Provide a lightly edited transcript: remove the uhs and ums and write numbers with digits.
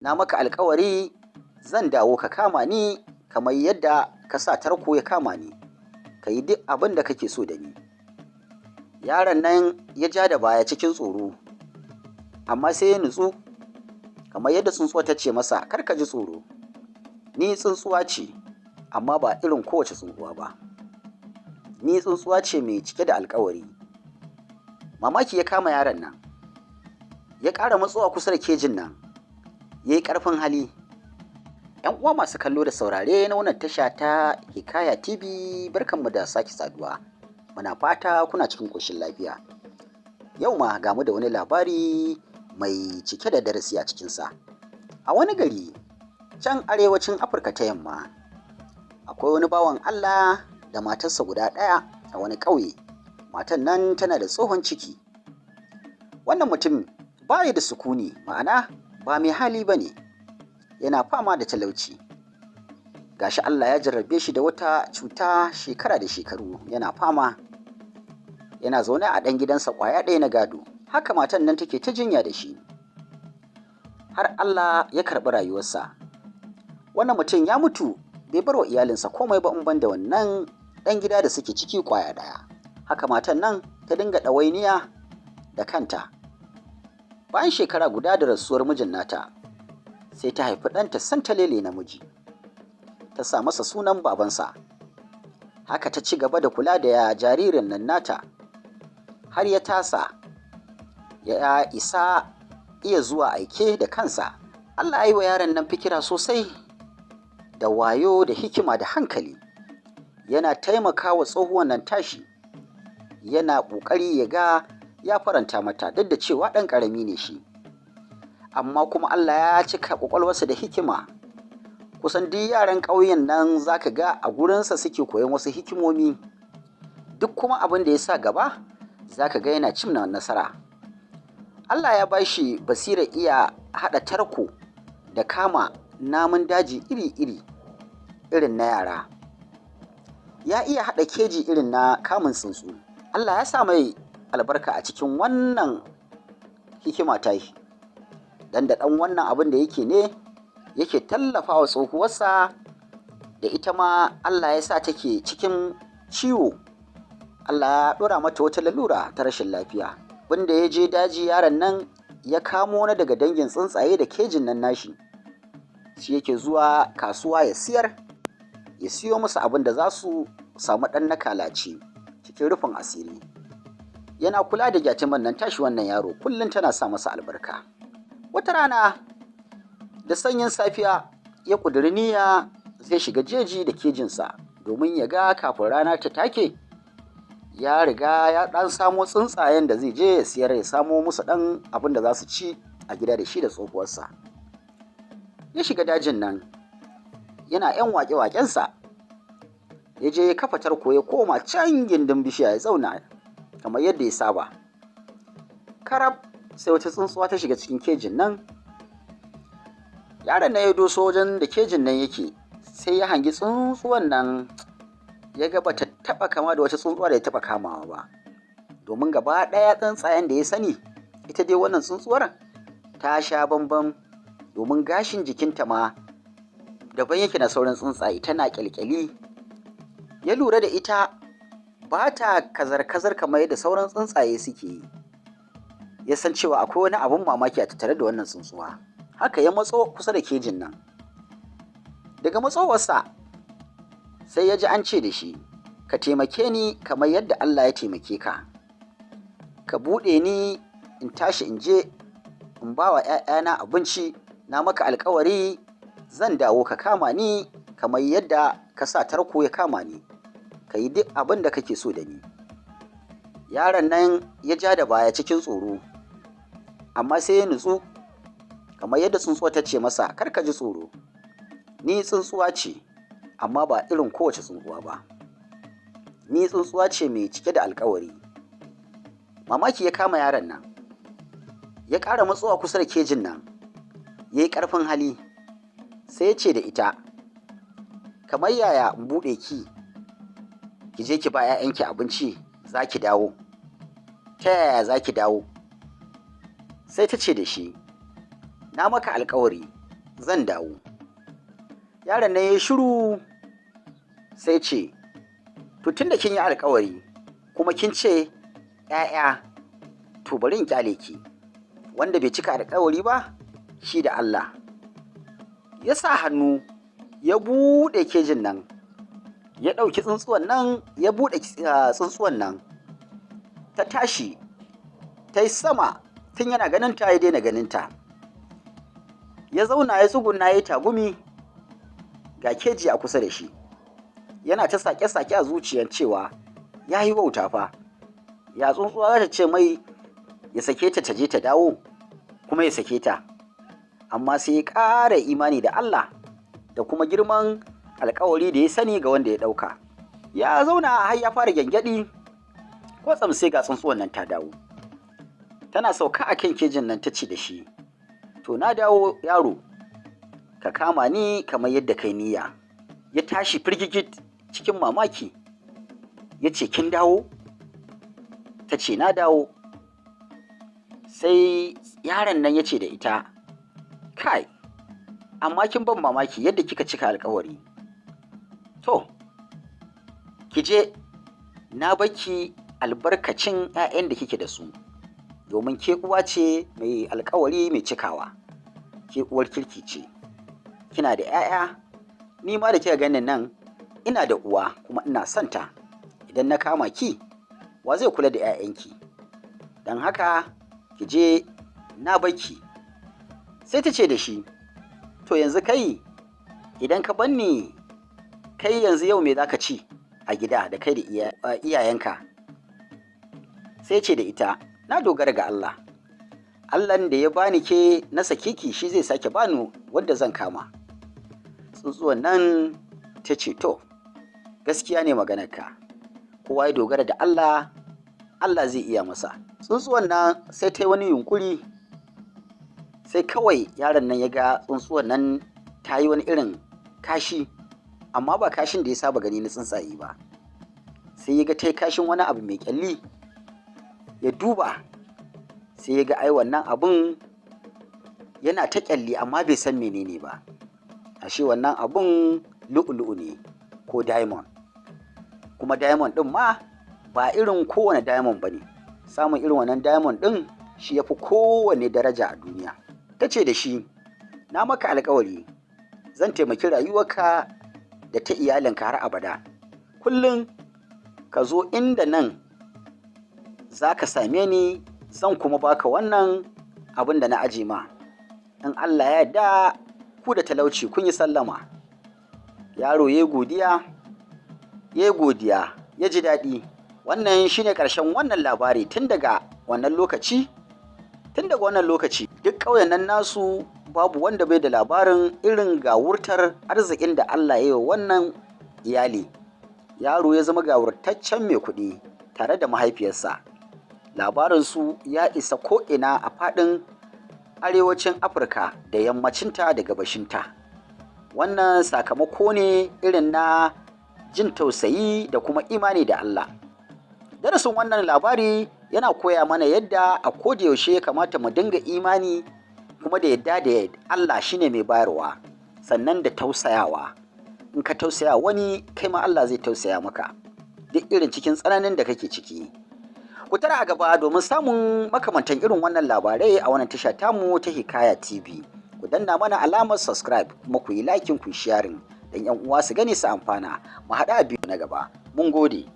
Na maka alkawari zan dawo ka kama ni kamar yadda ka sa tarko ya kama ni, ka yi duk abin da kake so da ni. Yaron nan ya ja da baya cikin tsoro, amma sai ya nutsu, kamar yadda tsuntsuwa ta ce masa, kar ka ji tsoro, ni tsuntsuwa ce, amma ba irin kowace tsuntsuwa ba. Ni tsuntsuwa ce mai cike da alkawari. Mamaki ya kama yaron nan, ya ƙara matsowa kusa da kejin nan, ya yi ƙarfin hali. ‘Yan uwa masu kallo da saurare na wannan tasha ta Hikaya TV, barkanmu da sake saduwa. Muna fata kuna cikin ƙoshin lafiya. Yau ma ga mu da wani labari mai cike da darasi a cikinsa. A wani gari can arewacin Afirka ta yamma, akwai wani bawan Allah da matarsa guda ɗaya a wani ƙauye. Matan nan tana da tsohon ciki. Wannan mutum ba ya da sukuni, ma'ana ba mai hali ba ne, yana fama da talauci. Gashi Allah ya jarrabe shi da wata cuta shekara da shekaru yana fama. Yana zaune a ɗan gidansa ƙwaya ɗaya na gado. Haka matan nan take ta jinya da shi, har Allah ya karɓi rayuwarsa. Wannan mutum ya mutu bai bar wa iyalinsa komai ba in ban da wannan ɗan gida da suke ciki ƙwaya ɗaya. Haka matan nan ta dinga ɗawainiya da kanta. Bayan shekara guda da rasuwar mijin nata, sai ta haifi ɗanta santalele namiji, ta sa masa sunan babansa. Haka ta ci gaba da kula da jaririn nan nata, har ya tasa ya isa iya zuwa aike da kansa. Allah ya yi wa yaron nan fikira sosai, da wayo da hikima da hankali. Yana taimaka wa tsohuwan nan tashi, yana ƙoƙari ya ga ya faranta mata, duk da cewa ɗan ƙarami ne shi. Amma kuma Allah ya cika ƙwaƙwalwarsa da hikima. Kusan duk yaran ƙauyen nan za ka ga a gurinsa suke koyon wasu hikimomi. Duk kuma abin da ya sa gaba za ka ga yana cimma nasara. Allah ya ba shi basirar iya haɗa tarko da kama namun daji iri-iri irin na yara. Ya iya haɗa keji irin na kamun tsuntsu. Allah ya sa mai albarka a cikin wannan hikima tashi. Dan da ɗan wannan abin da yake ne yake tallafa wa tsohuwarsa, da ita ma Allah ya sa take cikin ciwo. Allah ya ɗora mata wata lalura ta rashin lafiya. Wanda ya je daji, yaron nan ya kamo wani daga dangin tsuntsaye da kejin nan nashi. Shi yake zuwa kasuwa ya siyar, ya siyo musu abin da za su samu ɗan na kalaci cikin rufin asiri. Yana kula da gyatuman nan tashi wannan yaro, kullum tana sa masa albarka. Wata rana da sanyin safiya ya ƙudiri niyya zai shiga jeji da kejinsa, domin ya ga kafin rana ta take ya riga ya ɗan samo tsuntsayen da zai je ya siyar, ya samo musu ɗan abin da za su ci a gida da shi da tsohuwarsa. Ya shiga dajin nan yana 'yan waƙe-waƙensa. Ya je ya kafa tarko, ya koma can gindin bishiya ya zauna kamar yadda ya saba. Karab sai wata tsuntsuwa ta shiga cikin kejin nan. Yaron nan ya doso wajen da kejin nan yake, sai ya hangi tsuntsuwan nan, ya ga bata taɓa kama da wata tsuntsuwa da ya taɓa kamawa ba. Domin gaba ɗaya tsuntsayen da ya sani, ita dai wannan tsuntsuwar ta sha bambam, domin gashin jikinta ma daban yake na sauran tsuntsaye, tana ƙyalƙyali. Ya lura da ita ba ta kazar-kazar kamar yadda sauran tsuntsaye suke yi. Ya san cewa akwai wani abin mamaki a tattare da wannan tsuntsuwa. Haka ya matso kusa da kejin nan. Daga matsowarsa sai ya ji an ce da shi, ka taimake ni kamar yadda Allah ya taimake ka. Ka buɗe ni in tashi in je in ba wa ‘ya'yana abinci. Na maka alkawari zan dawo ka kama ni kamar yadda ka sa tarko ya kama ni, ka yi duk abin da kake so da ni. Yaron nan ya ja da baya cikin tsoro, amma sai ya nutsu, kamar yadda tsuntsuwa ta ce masa, kar ka ji tsoro, ni tsuntsuwa ce, amma ba irin kowace tsuntsuwa ba. Ni tsuntsuwa ce mai cike da alkawari. Mamaki ya kama yaron nan, ya ƙara matsowa kusa da kejin nan, ya yi ƙarfin hali. Sai ya ce da ita, kamar yaya in buɗe ki je ki ba 'ya'yanki abinci, za ki dawo? Ta yaya za ki dawo? Sai ta ce da shi, na maka alkawari zan dawo. Yaron nan ya shiru sai ce, to tunda kin yi alkawari kuma kin ce ‘ya'ya, to bari in kyale ki, wanda bai cika alkawari ba shi da Allah. Ya sa hannu ya buɗe kejin nan, ya ɗauki tsuntsuwan nan, ya buɗe tsuntsuwan nan, ta tashi, ta yi sama tun yana ganinta ya daina ganinta. Ya zauna ya tsuguna ya yi tagumi, ga keji a kusa da shi, yana ta sake-sake a zuciyar cewa ya yi wauta fa, ya tsuntsuwa za ta ce mai ya sake ta je ta dawo, kuma ya sake ta. Amma sai ya ƙara imani da Allah da kuma girman alkawari da ya sani ga wanda ya ɗauka. Ya zauna har ya fara gyangyaɗi, kwatsam sai ga tsuntsuwan nan ta dawo. Tana sauka a kan kejin nan ta ce da shi, to na dawo yaro, ka kama ni kamar yadda kai niyya. Ya tashi firgigit cikin mamaki, ya ce kin dawo? Ta ce na dawo. Sai yaron nan ya ce da ita, kai, amma kin ban mamaki yadda kika cika alkawari. To, ki je, na baki albarkacin 'ya'yan da kike da su, domin ke uwa ce mai alkawari mai cikawa, ke uwar kirki ce, kina da 'ya'ya, ni ma da kika ganin nan ina da uwa kuma ina santa. Idan na kama ki, wa zai kula da 'ya'yanki? Don haka ki je, na baki. Sai ta ce da shi, to yanzu kai, idan ka banni, kai yanzu yau me za ka ci a gida da kai da iyayenka? Sai ce da ita, na dogara ga Allah. Allahn da ya bani ke na sake ki shi zai sake bani wadda zan kama. Tsuntsuwan nan ta ce, to, gaskiya ne maganarka, kowa ya dogara da Allah, Allah zai iya masa. Tsuntsuwan nan sai ta yi wani yunkuri, sai kawai yaron nan ya ga tsuntsuwan nan ta yi wani irin kashi, amma ba kashin da ya saba gani na tsuntsaye ba. Sai ya ga ta yi kashin wani abu mai kyalli, ya duba, sai ya ga ai wannan abun yana ta kyalli amma bai san menene ba. Ashe wannan abun lu'ulu'u ne ko diamond. Kuma diamond ɗin ma ba irin kowane diamond ba ne. Samun irin wannan diamond ɗin shi ya fi kowane daraja a duniya. Ta ce da shi, na maka alkawari, zan taimaki rayuwarka da ta iyalinka har abada. Kullum ka zo inda nan za ka same ni, zan kuma baka wannan abin da na aje ma. In Allah ya yarda, ku da talauci kun yi sallama. Yaro ya godiya, ya ji daɗi. Wannan shine ƙarshen wannan labari. Tun daga wannan lokaci duk ƙauyen nan nasu babu wanda bai da labarin irin gawurtar arzikin da Allah ya yi wa wannan iyali. Yaro ya zama gawurtaccen mai kuɗi tare da mahaifiyarsa. Labarinsu ya isa ko'ina a faɗin arewacin Afirka da yammacinta da gabashinta. Wannan sakamako ne irin na jin tausayi da kuma imani da Allah. Darasin wannan labari yana koya mana yadda a kodayaushe ya kamata mu dinga imani kuma da yadda da Allah shine mai bayarwa, sannan da tausayawa. In ka tausaya wani, kai ma Allah zai tausaya maka, duk irin cikin tsananin da kake ciki. Ku tara a gaba domin samun makamantan irin wannan labarai a wannan tasha tamu ta Hikaya TV. Ku danna mana alamar subscribe kuma ku yi liking, ku yi sharing don 'yan uwa su gani su amfana. Mu haɗu a bidiyo na gaba. Mun gode.